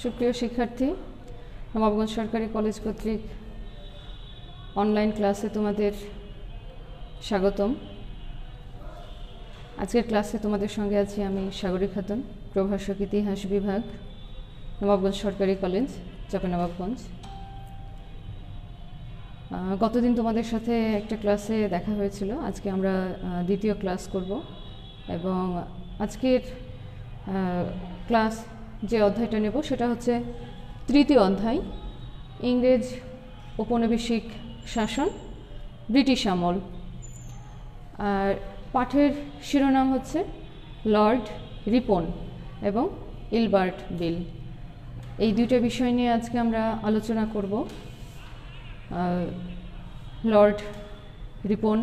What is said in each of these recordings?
সুপ্রিয় শিক্ষার্থী, নবাবগঞ্জ সরকারি কলেজ কর্তৃক অনলাইন ক্লাসে তোমাদের স্বাগতম। আজকের ক্লাসে তোমাদের সঙ্গে আছি আমি সাগরী খাতুন, প্রভাষক ইতিহাস বিভাগ, নবাবগঞ্জ সরকারি কলেজ, চাঁপাইনবাবগঞ্জ। গতদিন তোমাদের সাথে একটা ক্লাসে দেখা হয়েছিল, আজকে আমরা দ্বিতীয় ক্লাস করব এবং আজকের ক্লাস যে অধ্যায়টা নেব সেটা হচ্ছে তৃতীয় অধ্যায়, ইংরেজ ঔপনিবেশিক শাসন, ব্রিটিশ আমল। আর পাঠের শিরোনাম হচ্ছে লর্ড রিপন এবং ইলবার্ট বিল। এই দুইটা বিষয় নিয়ে আজকে আমরা আলোচনা করব। লর্ড রিপন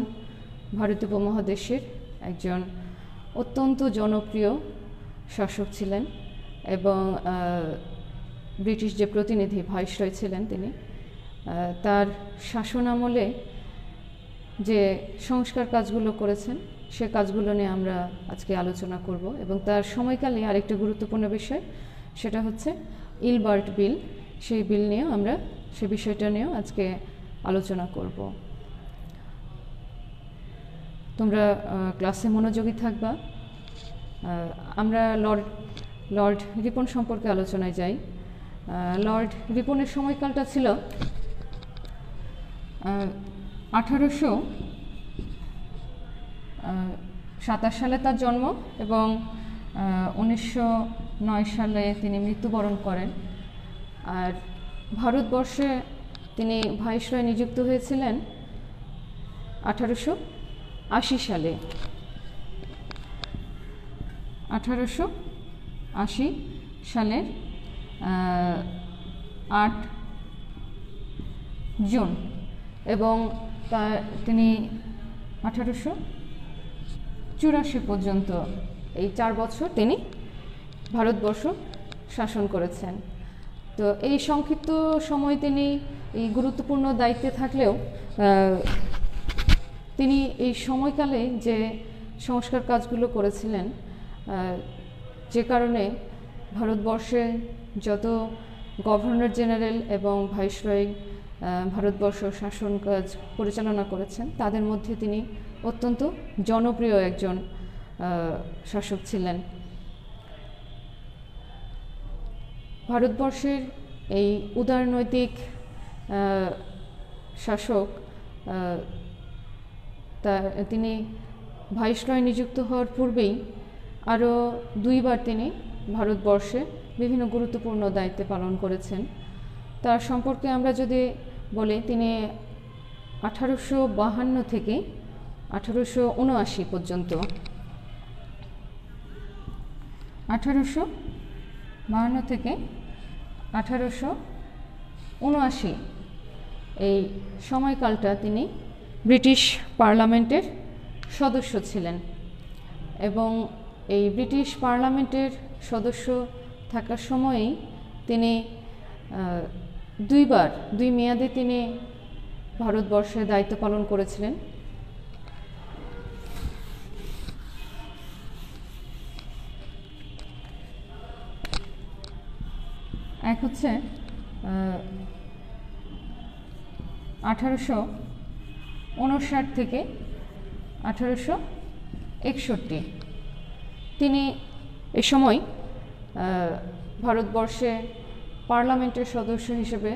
ভারতীয় উপমহাদেশের একজন অত্যন্ত জনপ্রিয় শাসক ছিলেন এবং ব্রিটিশ যে প্রতিনিধি ভাইসরয় ছিলেন তিনি তার শাসন আমলে যে সংস্কার কাজগুলো করেছেন সে কাজগুলো নিয়ে আমরা আজকে আলোচনা করব এবং তার সময়কালে আরেকটা গুরুত্বপূর্ণ বিষয় সেটা হচ্ছে ইলবার্ট বিল। সেই বিল নিয়েও আমরা সে বিষয়টা নিয়েও আজকে আলোচনা করব। তোমরা ক্লাসে মনোযোগী থাকবা। আমরা লর্ড রিপন সম্পর্কে আলোচনায় যাই। লর্ড রিপনের সময়কালটা ছিল 1827 সালে তার জন্ম এবং 1909 সালে তিনি মৃত্যুবরণ করেন। আর ভারতবর্ষে তিনি ভাইসরয় নিযুক্ত হয়েছিলেন 1880 সালে। 1880 সালের 8 জুন এবং তিনি 1884 পর্যন্ত এই 4 বছর তিনি ভারতবর্ষ শাসন করেছেন। তো এই সংক্ষিপ্ত সময় তিনি এই গুরুত্বপূর্ণ দায়িত্বে থাকলেও তিনি এই সময়কালে যে সংস্কার কাজগুলো করেছিলেন যে কারণে ভারতবর্ষে যত গভর্নর জেনারেল এবং ভাইসরয় ভারতবর্ষ শাসন কাজ পরিচালনা করেছেন তাদের মধ্যে তিনি অত্যন্ত জনপ্রিয় একজন শাসক ছিলেন। ভারতবর্ষের এই উদারনৈতিক শাসক তিনি ভাইসরয় নিযুক্ত হওয়ার পূর্বেই আরও 2 বার তিনি ভারতবর্ষে বিভিন্ন গুরুত্বপূর্ণ দায়িত্ব পালন করেছেন। তার সম্পর্কে আমরা যদি বলি, তিনি 1852 থেকে 1879 পর্যন্ত 1852 থেকে 1879 এই সময়কালটা তিনি ব্রিটিশ পার্লামেন্টের সদস্য ছিলেন এবং এই ব্রিটিশ পার্লামেন্টের সদস্য থাকার সময়েই তিনি 2 মেয়াদে তিনি ভারতবর্ষে দায়িত্ব পালন করেছিলেন। এক হচ্ছে 1859 থেকে 1861। তিনি এ সময় ভারতবর্ষে পার্লামেন্টের সদস্য হিসেবে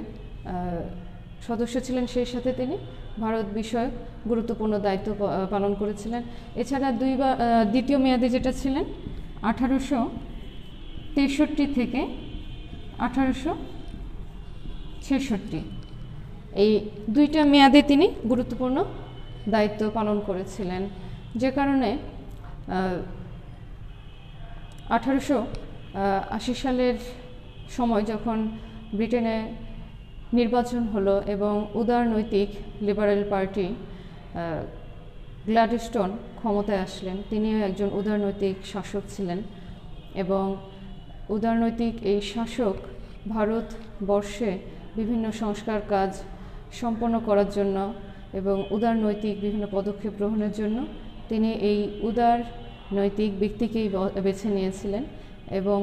সদস্য ছিলেন, সেই সাথে তিনি ভারত বিষয়ক গুরুত্বপূর্ণ দায়িত্ব পালন করেছিলেন। এছাড়া দ্বিতীয় মেয়াদে যেটা ছিলেন 1863 থেকে 1866, এই 2টা মেয়াদে তিনি গুরুত্বপূর্ণ দায়িত্ব পালন করেছিলেন, যে কারণে 1880 সালের সময় যখন ব্রিটেনে নির্বাচন হলো এবং উদারনৈতিক লিবারেল পার্টি গ্ল্যাডস্টোন ক্ষমতায় আসলেন, তিনিও একজন উদারনৈতিক শাসক ছিলেন এবং উদারনৈতিক এই শাসক ভারতবর্ষে বিভিন্ন সংস্কার কাজ সম্পন্ন করার জন্য এবং উদারনৈতিক বিভিন্ন পদক্ষেপ গ্রহণের জন্য তিনি এই উদার নৈতিক ব্যক্তিকেই বেছে নিয়েছিলেন এবং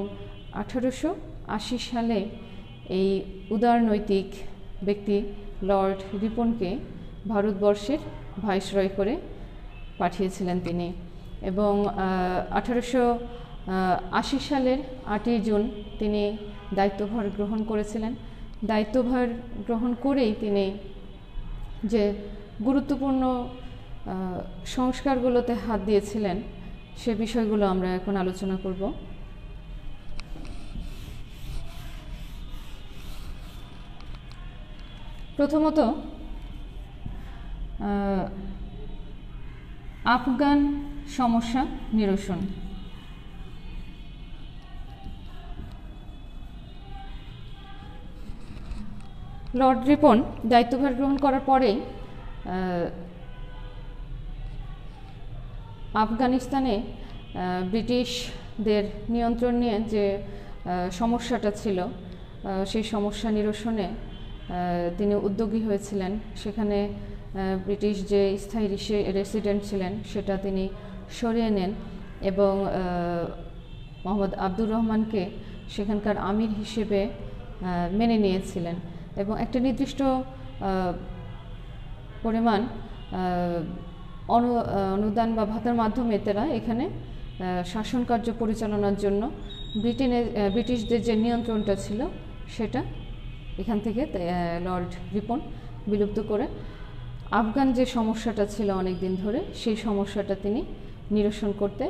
1980 সালে এই উদারনৈতিক ব্যক্তি লর্ড রিপনকে ভারতবর্ষের ভাইসরয় করে পাঠিয়েছিলেন তিনি, এবং 1880 সালের 8ই জুন তিনি দায়িত্বভার গ্রহণ করেছিলেন। দায়িত্বভার গ্রহণ করেই তিনি যে গুরুত্বপূর্ণ সংস্কারগুলোতে হাত দিয়েছিলেন সে বিষয়গুলো আমরা এখন আলোচনা করব। প্রথমত আফগান সমস্যা নিরসন। লর্ড রিপন দায়িত্বভার গ্রহণ করার পরেই আফগানিস্তানে ব্রিটিশদের নিয়ন্ত্রণ নিয়ে যে সমস্যাটা ছিল সেই সমস্যা নিরসনে তিনি উদ্যোগী হয়েছিলেন। সেখানে ব্রিটিশ যে স্থায়ী রেসিডেন্ট ছিলেন সেটা তিনি সরিয়ে নেন এবং মোহাম্মদ আব্দুর রহমানকে সেখানকার আমির হিসেবে মেনে নিয়েছিলেন, এবং একটা নির্দিষ্ট পরিমাণ অনুদান বা ভাতার মাধ্যমে তারা এখানে শাসন কার্য পরিচালনার জন্য ব্রিটিশদের যে নিয়ন্ত্রণটা ছিল সেটা এখান থেকে লর্ড রিপন বিলুপ্ত করে আফগান যে সমস্যাটা ছিল অনেক দিন ধরে সেই সমস্যাটা তিনি নিরসন করতে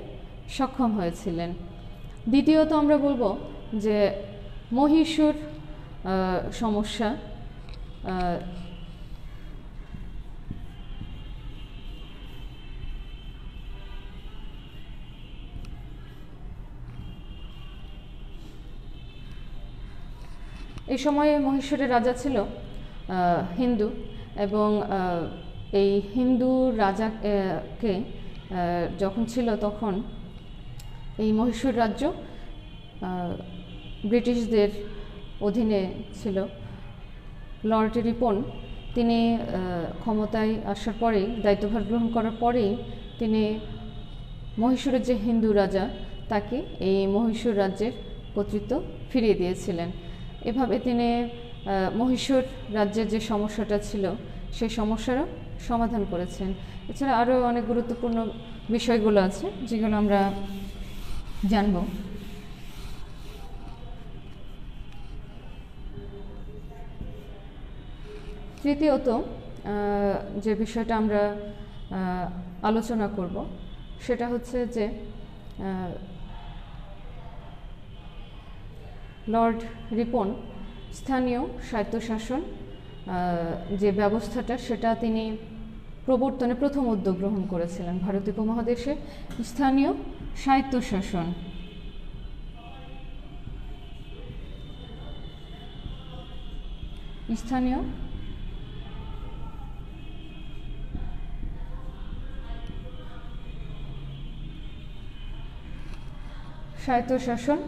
সক্ষম হয়েছিলেন। দ্বিতীয়ত আমরা বলবো যে মহীশূর সমস্যা। এই সময়ে মহীশূরের রাজা ছিল হিন্দু, এবং এই হিন্দু রাজাকে যখন ছিল তখন এই মহীশূর রাজ্য ব্রিটিশদের অধীনে ছিল। লর্ড রিপন তিনি ক্ষমতায় আসার পরেই, দায়িত্বভার গ্রহণ করার পরেই তিনি মহীশূরের যে হিন্দু রাজা তাকে এই মহীশূর রাজ্যের কর্তৃত্ব ফিরিয়ে দিয়েছিলেন। এভাবে তিনি মহীশূর রাজ্যের যে সমস্যাটা ছিল সেই সমস্যারও সমাধান করেছেন। এছাড়া আরও অনেক গুরুত্বপূর্ণ বিষয়গুলো আছে যেগুলো আমরা জানব। তৃতীয়ত যে বিষয়টা আমরা আলোচনা করব সেটা হচ্ছে যে লর্ড রিপন স্থানীয় স্বায়ত্তশাসন যে ব্যবস্থাটা সেটা তিনি প্রবর্তনে প্রথম উদ্যোগ গ্রহণ করেছিলেন। ভারতীয় উপমহাদেশে স্থানীয় স্বায়ত্তশাসন। স্থানীয় স্বায়ত্তশাসন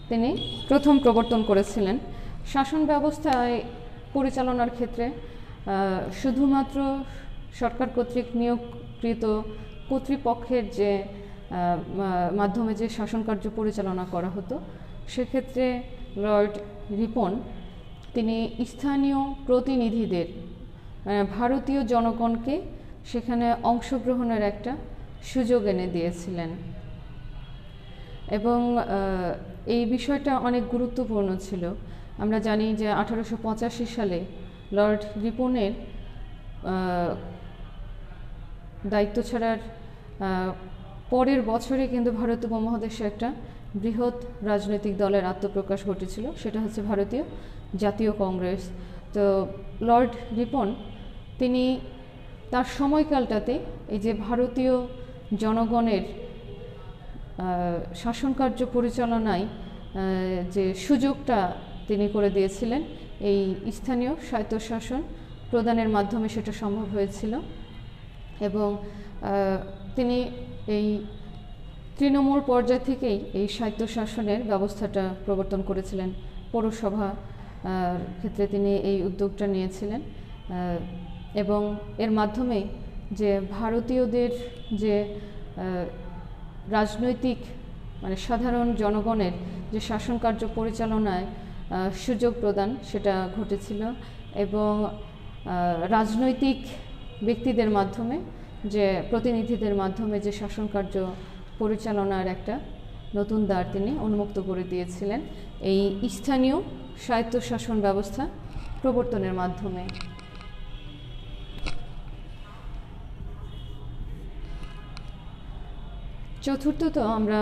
তিনি প্রথম প্রবর্তন করেছিলেন। শাসন ব্যবস্থায় পরিচালনার ক্ষেত্রে শুধুমাত্র সরকার কর্তৃক নিয়োগকৃত কর্তৃপক্ষের যে মাধ্যমে যে শাসন কার্য পরিচালনা করা হতো, সেক্ষেত্রে লর্ড রিপন তিনি স্থানীয় প্রতিনিধিদের, ভারতীয় জনগণকে সেখানে অংশগ্রহণের একটা সুযোগ এনে দিয়েছিলেন, এবং এই বিষয়টা অনেক গুরুত্বপূর্ণ ছিল। আমরা জানি যে 1885 সালে লর্ড রিপনের দায়িত্ব ছাড়ার পরের বছরে কিন্তু ভারতীয় উপমহাদেশে একটা বৃহৎ রাজনৈতিক দলের আত্মপ্রকাশ ঘটেছিল, সেটা হচ্ছে ভারতীয় জাতীয় কংগ্রেস। তো লর্ড রিপন তিনি তার সময়কালটাতে এই যে ভারতীয় জনগণের শাসন কার্য পরিচালনায় যে সুযোগটা তিনি করে দিয়েছিলেন, এই স্থানীয় স্বায়ত্তশাসন প্রদানের মাধ্যমে সেটা সম্ভব হয়েছিল। এবং তিনি এই তৃণমূল পর্যায় থেকেই এই স্বায়ত্তশাসনের ব্যবস্থাটা প্রবর্তন করেছিলেন। পৌরসভা ক্ষেত্রে তিনি এই উদ্যোগটা নিয়েছিলেন, এবং এর মাধ্যমে যে ভারতীয়দের যে রাজনৈতিক মানে সাধারণ জনগণের যে শাসন কার্য পরিচালনায় সুযোগ প্রদান সেটা ঘটেছিল, এবং রাজনৈতিক ব্যক্তিদের মাধ্যমে যে প্রতিনিধিদের মাধ্যমে যে শাসন কার্য পরিচালনার একটা নতুন দ্বার তিনি উন্মুক্ত করে দিয়েছিলেন এই স্থানীয় স্বায়ত্তশাসন ব্যবস্থা প্রবর্তনের মাধ্যমে। চতুর্থত আমরা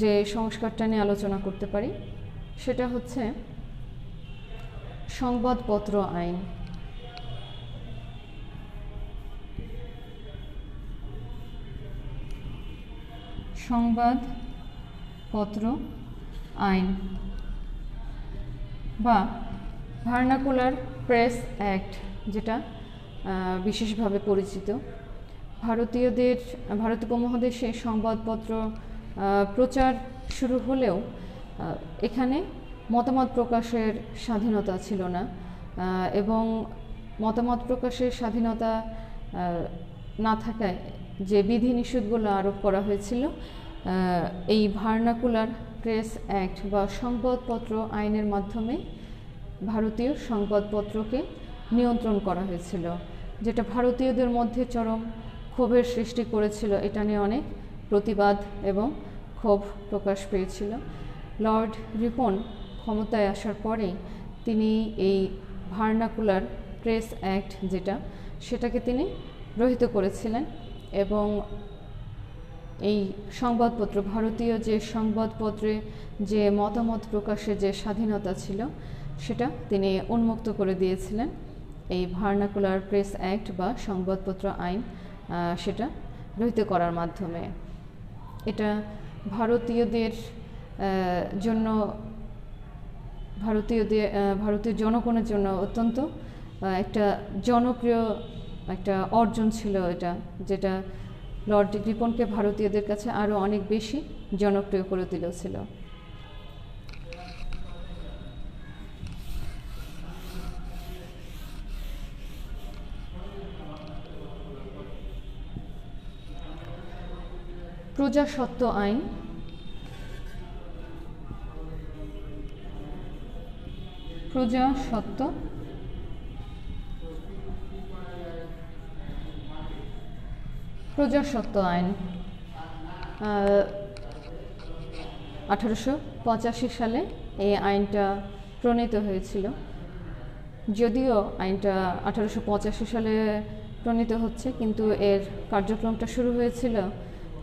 যে সংস্কারটা নিয়ে আলোচনা করতে পারি সেটা হচ্ছে সংবাদপত্র আইন। সংবাদপত্র আইন বা ভার্নাকুলার প্রেস অ্যাক্ট, যেটা বিশেষভাবে পরিচিত। ভারতীয় উপমহাদেশে সংবাদপত্র প্রচার শুরু হলেও এখানে মতামত প্রকাশের স্বাধীনতা ছিল না, এবং মতামত প্রকাশের স্বাধীনতা না থাকায় যে বিধিনিষেধগুলো আরোপ করা হয়েছিল এই ভার্নাকুলার প্রেস অ্যাক্ট বা সংবাদপত্র আইনের মাধ্যমে ভারতীয় সংবাদপত্রকে নিয়ন্ত্রণ করা হয়েছিল, যেটা ভারতীয়দের মধ্যে চরম ক্ষোভের সৃষ্টি করেছিল। এটা নিয়ে অনেক প্রতিবাদ এবং ক্ষোভ প্রকাশ পেয়েছিল। লর্ড রিপন ক্ষমতায় আসার পরেই তিনি এই ভার্নাকুলার প্রেস অ্যাক্ট সেটাকে তিনি রহিত করেছিলেন, এবং এই সংবাদপত্র ভারতীয় যে সংবাদপত্রে যে মতামত প্রকাশের যে স্বাধীনতা ছিল সেটা তিনি উন্মুক্ত করে দিয়েছিলেন এই ভার্নাকুলার প্রেস অ্যাক্ট বা সংবাদপত্র আইন সেটা রহিত করার মাধ্যমে। এটা ভারতীয়দের জন্য ভারতীয় জনগণের জন্য অত্যন্ত একটা জনপ্রিয় একটা অর্জন ছিল এটা, যেটা লর্ড রিপনকে ভারতীয়দের কাছে আরও অনেক বেশি জনপ্রিয় করে তুলেছিল। প্রজাস্বত্ব আইন। প্রজাস্বত্ব আইন 1885 সালে এই আইনটা প্রণীত হয়েছিল। যদিও আইনটা 1885 সালে প্রণীত হচ্ছে, কিন্তু এর কার্যক্রমটা শুরু হয়েছিল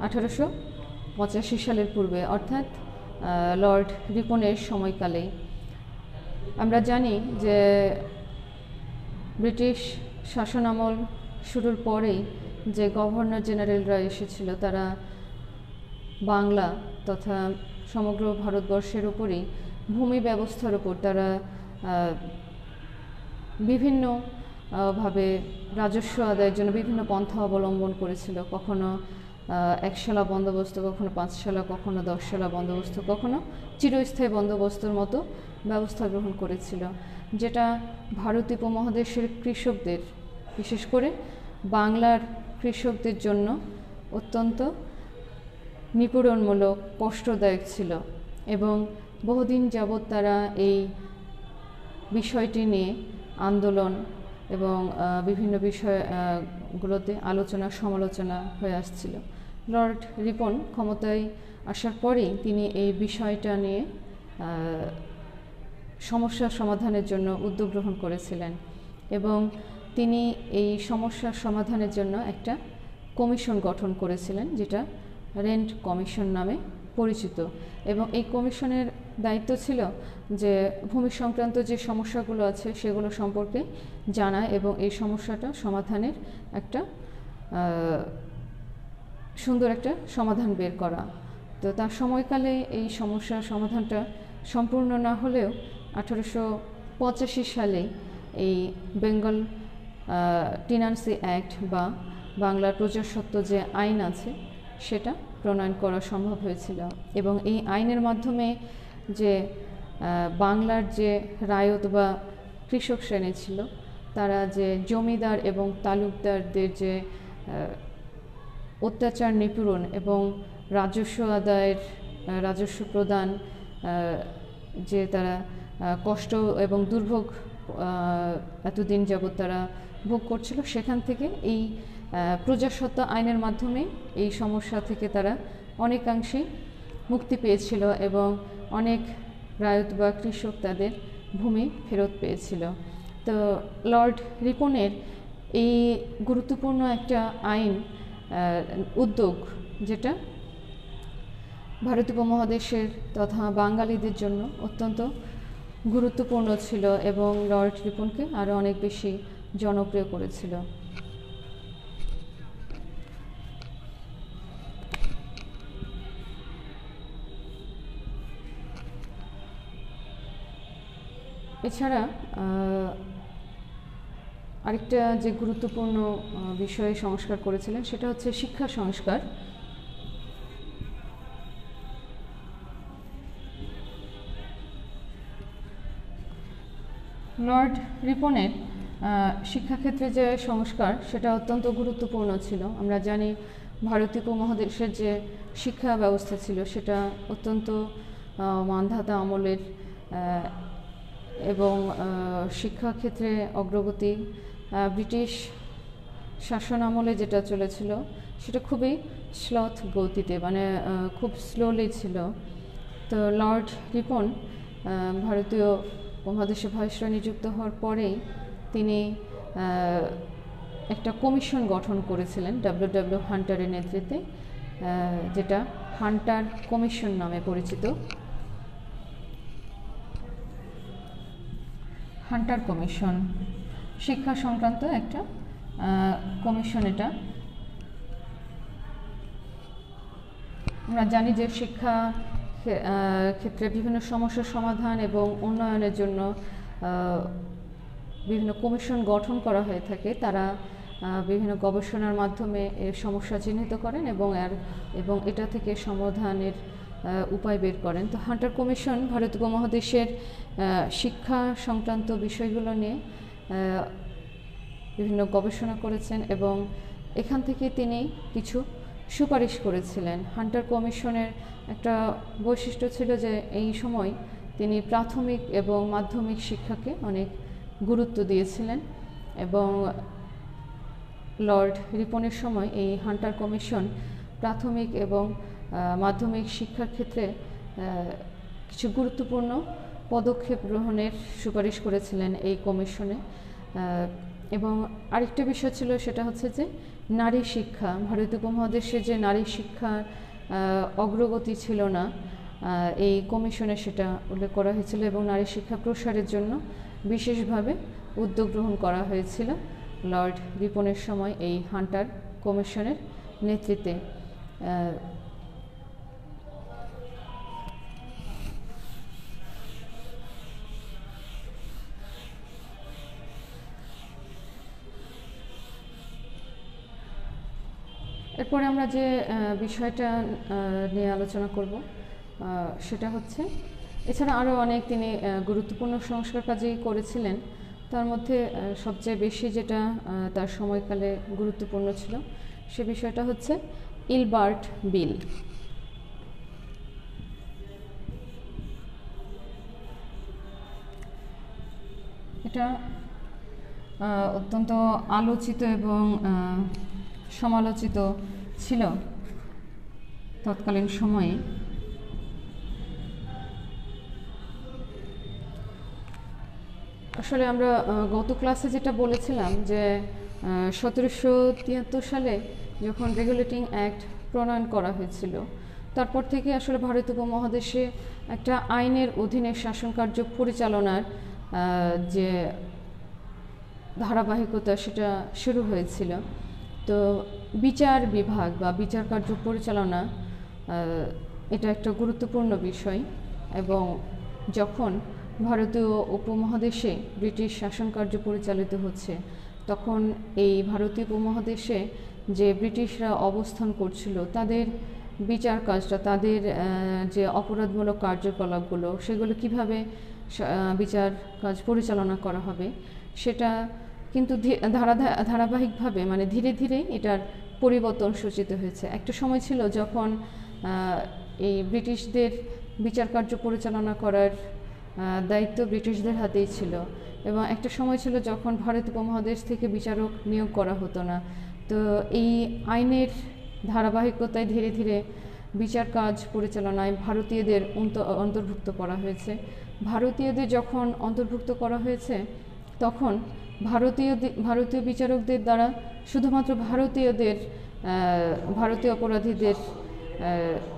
1885 সালের পূর্বে, অর্থাৎ লর্ড রিপনের সময়কালেই। আমরা জানি যে ব্রিটিশ শাসনামল শুরুর পরেই যে গভর্নর জেনারেলরা এসেছিল তারা বাংলা তথা সমগ্র ভারতবর্ষের উপরেই ভূমি ব্যবস্থার উপর তারা বিভিন্নভাবে রাজস্ব আদায়ের জন্য বিভিন্ন পন্থা অবলম্বন করেছিল। কখনো একশালা বন্দোবস্ত, কখনো 5 শালা, কখনো 10 শালা বন্দোবস্ত, কখনো চিরস্থায়ী বন্দোবস্তর মতো ব্যবস্থা গ্রহণ করেছিল, যেটা ভারত উপমহাদেশের কৃষকদের, বিশেষ করে বাংলার কৃষকদের জন্য অত্যন্ত নিপীড়নমূলক, কষ্টদায়ক ছিল, এবং বহুদিন যাবৎ তারা এই বিষয়টি নিয়ে আন্দোলন এবং বিভিন্ন বিষয়গুলোতে আলোচনা সমালোচনা হয়ে আসছিল। লর্ড রিপন ক্ষমতায় আসার পরেই তিনি এই বিষয়টা নিয়ে সমস্যা সমাধানের জন্য উদ্যোগ গ্রহণ করেছিলেন, এবং তিনি এই সমস্যার সমাধানের জন্য একটা কমিশন গঠন করেছিলেন, যেটা রেন্ট কমিশন নামে পরিচিত। এবং এই কমিশনের দায়িত্ব ছিল যে ভূমি সংক্রান্ত যে সমস্যাগুলো আছে সেগুলো সম্পর্কে জানা এবং এই সমস্যাটা সমাধানের একটা সুন্দর একটা সমাধান বের করা। তো তার সময়কালে এই সমস্যার সমাধানটা সম্পূর্ণ না হলেও 1885 সালে এই বেঙ্গল টেনান্সি অ্যাক্ট বা বাংলার প্রজাস্বত্ব যে আইন আছে সেটা প্রণয়ন করা সম্ভব হয়েছিল, এবং এই আইনের মাধ্যমে যে বাংলার যে রায়ত বা কৃষক শ্রেণী ছিল তারা যে জমিদার এবং তালুকদারদের যে অত্যাচার, নিপীড়ন এবং রাজস্ব আদায়ের, রাজস্ব প্রদান, যে তারা কষ্ট এবং দুর্ভোগ এতদিন যাবৎ তারা ভোগ করছিল, সেখান থেকে এই প্রজাস্বত্ব আইনের মাধ্যমে এই সমস্যা থেকে তারা অনেকাংশেই মুক্তি পেয়েছিল এবং অনেক রায়ত বা কৃষক তাদের ভূমি ফেরত পেয়েছিল। তো লর্ড রিপনের এই গুরুত্বপূর্ণ একটা আইন উদ্যোগ, যেটা ভারতীয় উপমহাদেশের তথা বাঙালিদের জন্য অত্যন্ত গুরুত্বপূর্ণ ছিল এবং লর্ড রিপনকে আরও অনেক বেশি জনপ্রিয় করেছিল। এছাড়া আরেকটা যে গুরুত্বপূর্ণ বিষয়ে সংস্কার করেছিলেন সেটা হচ্ছে শিক্ষা সংস্কার। লর্ড রিপনের শিক্ষাক্ষেত্রে যে সংস্কার সেটা অত্যন্ত গুরুত্বপূর্ণ ছিল। আমরা জানি ভারতীয় উপমহাদেশের যে শিক্ষা ব্যবস্থা ছিল সেটা অত্যন্ত মান্ধাতা আমলের এবং শিক্ষাক্ষেত্রে অগ্রগতি ব্রিটিশ শাসন আমলে যেটা চলেছিল সেটা খুবই স্লথ গতিতে, মানে খুব স্লোলি ছিল। তো লর্ড রিপন ভারতীয় উপমহাদেশে ভাইসরয় নিযুক্ত হওয়ার পরেই তিনি একটা কমিশন গঠন করেছিলেন ডব্লিউ হান্টারের নেতৃত্বে, যেটা হান্টার কমিশন নামে পরিচিত। হান্টার কমিশন শিক্ষা সংক্রান্ত একটা কমিশন। এটা আমরা জানি যে শিক্ষা ক্ষেত্রে বিভিন্ন সমস্যার সমাধান এবং উন্নয়নের জন্য বিভিন্ন কমিশন গঠন করা হয়ে থাকে। তারা বিভিন্ন গবেষণার মাধ্যমে এর সমস্যা চিহ্নিত করেন এবং এটা থেকে সমাধানের উপায় বের করেন। তো হান্টার কমিশন ভারতীয় উপমহাদেশের শিক্ষা সংক্রান্ত বিষয়গুলো নিয়ে বিভিন্ন গবেষণা করেছেন এবং এখান থেকে তিনি কিছু সুপারিশ করেছিলেন। হান্টার কমিশনের একটা বৈশিষ্ট্য ছিল যে এই সময় তিনি প্রাথমিক এবং মাধ্যমিক শিক্ষাকে অনেক গুরুত্ব দিয়েছিলেন এবং লর্ড রিপনের সময় এই হান্টার কমিশন প্রাথমিক এবং মাধ্যমিক শিক্ষার ক্ষেত্রে কিছু গুরুত্বপূর্ণ পদক্ষেপ গ্রহণের সুপারিশ করেছিলেন এই কমিশনে। এবং আরেকটা বিষয় ছিল সেটা হচ্ছে যে নারী শিক্ষা। ভারতীয় উপমহাদেশে যে নারী শিক্ষার অগ্রগতি ছিল না, এই কমিশনে সেটা উল্লেখ করা হয়েছিল এবং নারী শিক্ষা প্রসারের জন্য বিশেষভাবে উদ্যোগ গ্রহণ করা হয়েছিল লর্ড রিপনের সময় এই হান্টার কমিশনের নেতৃত্বে। এরপরে আমরা যে বিষয়টা নিয়ে আলোচনা করব সেটা হচ্ছে, এছাড়া আরও অনেক তিনি গুরুত্বপূর্ণ সংস্কার কাজই করেছিলেন। তার মধ্যে সবচেয়ে বেশি যেটা তার সময়কালে গুরুত্বপূর্ণ ছিল সে বিষয়টা হচ্ছে ইলবার্ট বিল। এটা অত্যন্ত আলোচিত এবং সমালোচিত ছিল তৎকালীন সময়ে। আসলে আমরা গত ক্লাসে যেটা বলেছিলাম যে 1773 সালে যখন রেগুলেটিং অ্যাক্ট প্রণয়ন করা হয়েছিল, তারপর থেকে আসলে ভারত উপমহাদেশে একটা আইনের অধীনে শাসন কার্য পরিচালনার যে ধারাবাহিকতা সেটা শুরু হয়েছিল। তো বিচার বিভাগ বা বিচার কার্য পরিচালনা এটা একটা গুরুত্বপূর্ণ বিষয় এবং যখন ভারতীয় উপমহাদেশে ব্রিটিশ শাসন কার্য পরিচালিত হচ্ছে তখন এই ভারতীয় উপমহাদেশে যে ব্রিটিশরা অবস্থান করছিল তাদের বিচার কাজটা, তাদের যে অপরাধমূলক কার্যকলাপগুলো সেগুলো কিভাবে বিচার কাজ পরিচালনা করা হবে সেটা কিন্তু ধারাবাহিকভাবে মানে ধীরে ধীরে এটার পরিবর্তন সূচিত হয়েছে। একটা সময় ছিল যখন এই ব্রিটিশদের বিচার কার্য পরিচালনা করার দায়িত্ব ব্রিটিশদের হাতেই ছিল। এবং একটা সময় ছিল যখন ভারত উপমহাদেশ থেকে বিচারক নিয়োগ করা হতো না। তো এই আইনের ধারাবাহিকতায় ধীরে ধীরে বিচার কাজ পরিচালনায় ভারতীয়দের অন্তর্ভুক্ত করা হয়েছে। ভারতীয়দের যখন অন্তর্ভুক্ত করা হয়েছে তখন ভারতীয় বিচারকদের দ্বারা শুধুমাত্র ভারতীয় অপরাধীদের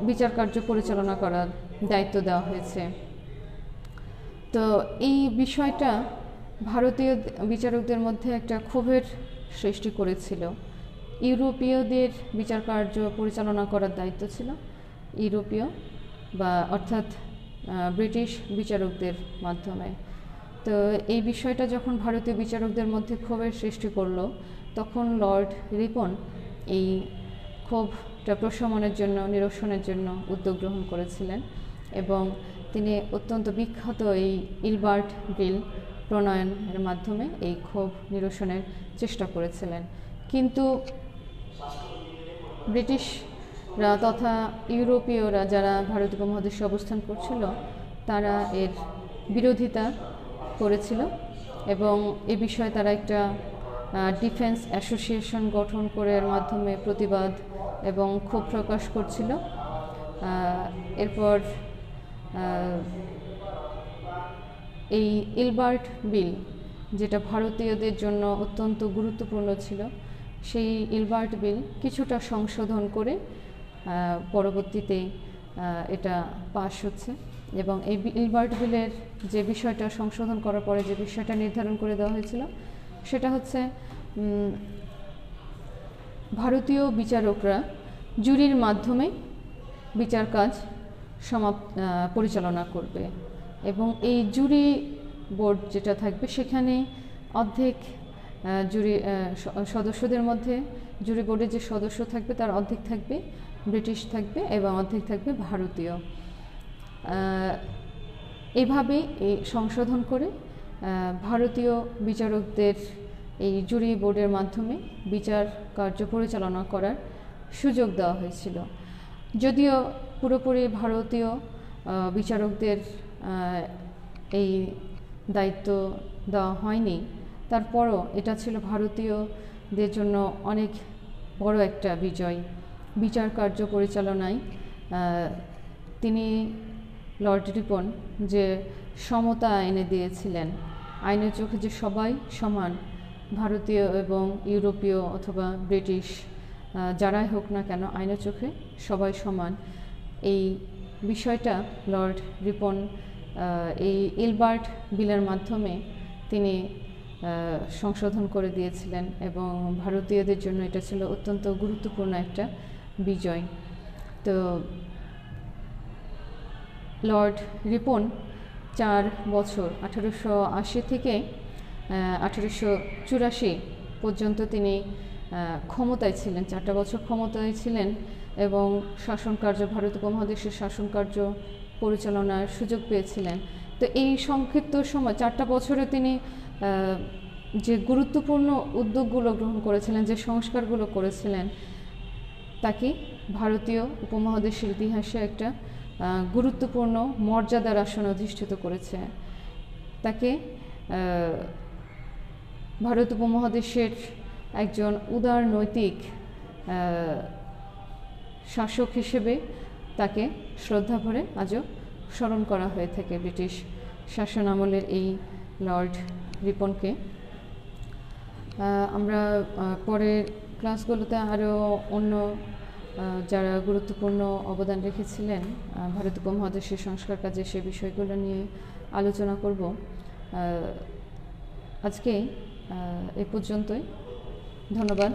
বিচার কার্য পরিচালনা করার দায়িত্ব দেওয়া হয়েছে। তো এই বিষয়টা ভারতীয় বিচারকদের মধ্যে একটা ক্ষোভের সৃষ্টি করেছিল। ইউরোপীয়দের বিচার কার্য পরিচালনা করার দায়িত্ব ছিল ইউরোপীয় অর্থাৎ ব্রিটিশ বিচারকদের মাধ্যমে। তো এই বিষয়টা যখন ভারতীয় বিচারকদের মধ্যে ক্ষোভের সৃষ্টি করলো তখন লর্ড রিপন এই ক্ষোভটা প্রশমনের জন্য নিরসনের জন্য উদ্যোগ গ্রহণ করেছিলেন এবং তিনি অত্যন্ত বিখ্যাত এই ইলবার্ট বিল প্রণয়নের মাধ্যমে এই ক্ষোভ নিরসনের চেষ্টা করেছিলেন। কিন্তু ব্রিটিশরা তথা ইউরোপীয়রা যারা ভারত উপমহাদেশে অবস্থান করছিল তারা এর বিরোধিতা করেছিল এবং এ বিষয়ে তারা একটা ডিফেন্স অ্যাসোসিয়েশন গঠন করে এর মাধ্যমে প্রতিবাদ এবং ক্ষোভ প্রকাশ করছিল। এরপর এই ইলবার্ট বিল যেটা ভারতীয়দের জন্য অত্যন্ত গুরুত্বপূর্ণ ছিল সেই ইলবার্ট বিল কিছুটা সংশোধন করে পরবর্তীতে এটা পাস হচ্ছে এবং এই ইলবার্ট বিলের যে বিষয়টা সংশোধন করার পরে যে বিষয়টা নির্ধারণ করে দেওয়া হয়েছিল সেটা হচ্ছে ভারতীয় বিচারকরা জুরির মাধ্যমে বিচার কাজ পরিচালনা করবে এবং এই জুরি বোর্ড যেটা থাকবে সেখানে অর্ধেক জুরি সদস্যদের মধ্যে জুরি বোর্ডের যে সদস্য থাকবে তার অর্ধেক থাকবে ব্রিটিশ থাকবে এবং অর্ধেক থাকবে ভারতীয়। এভাবে এই সংশোধন করে ভারতীয় বিচারকদের এই জুরি বোর্ডের মাধ্যমে বিচার কার্য পরিচালনা করার সুযোগ দেওয়া হয়েছিল। যদিও পুরোপুরি ভারতীয় বিচারকদের এই দায়িত্ব দেওয়া হয়নি, তারপরও এটা ছিল ভারতীয়দের জন্য অনেক বড় একটা বিজয়। বিচার কার্য পরিচালনায় তিনি লর্ড রিপন যে সমতা এনে দিয়েছিলেন, আইনের চোখে যে সবাই সমান, ভারতীয় এবং ইউরোপীয় অথবা ব্রিটিশ যারাই হোক না কেন আইনের চোখে সবাই সমান, এই বিষয়টা লর্ড রিপন এই ইলবার্ট বিলের মাধ্যমে তিনি সংশোধন করে দিয়েছিলেন এবং ভারতীয়দের জন্য এটা ছিল অত্যন্ত গুরুত্বপূর্ণ একটা বিজয়। তো লর্ড রিপন 4 বছর 1880 থেকে 1884 পর্যন্ত তিনি ক্ষমতায় ছিলেন, 4টা বছর ক্ষমতায় ছিলেন এবং শাসনকার্য ভারত উপমহাদেশের শাসনকার্য পরিচালনার সুযোগ পেয়েছিলেন। তো এই সংক্ষিপ্ত সময় 4টা বছরে তিনি যে গুরুত্বপূর্ণ উদ্যোগগুলো গ্রহণ করেছিলেন, যে সংস্কারগুলো করেছিলেন, তাকে ভারতীয় উপমহাদেশের ইতিহাসে একটা গুরুত্বপূর্ণ মর্যাদার আসনে অধিষ্ঠিত করেছে। তাকে ভারত উপমহাদেশের একজন উদার নৈতিক শাসক হিসেবে তাকে শ্রদ্ধা ভরে আজও স্মরণ করা হয়ে থাকে ব্রিটিশ শাসন আমলের এই লর্ড রিপনকে। আমরা পরের ক্লাসগুলোতে আরও অন্য যারা গুরুত্বপূর্ণ অবদান রেখেছিলেন ভারত উপমহাদেশের সংস্কার কাজে সে বিষয়গুলো নিয়ে আলোচনা করব। আজকে এ পর্যন্তই, ধন্যবাদ।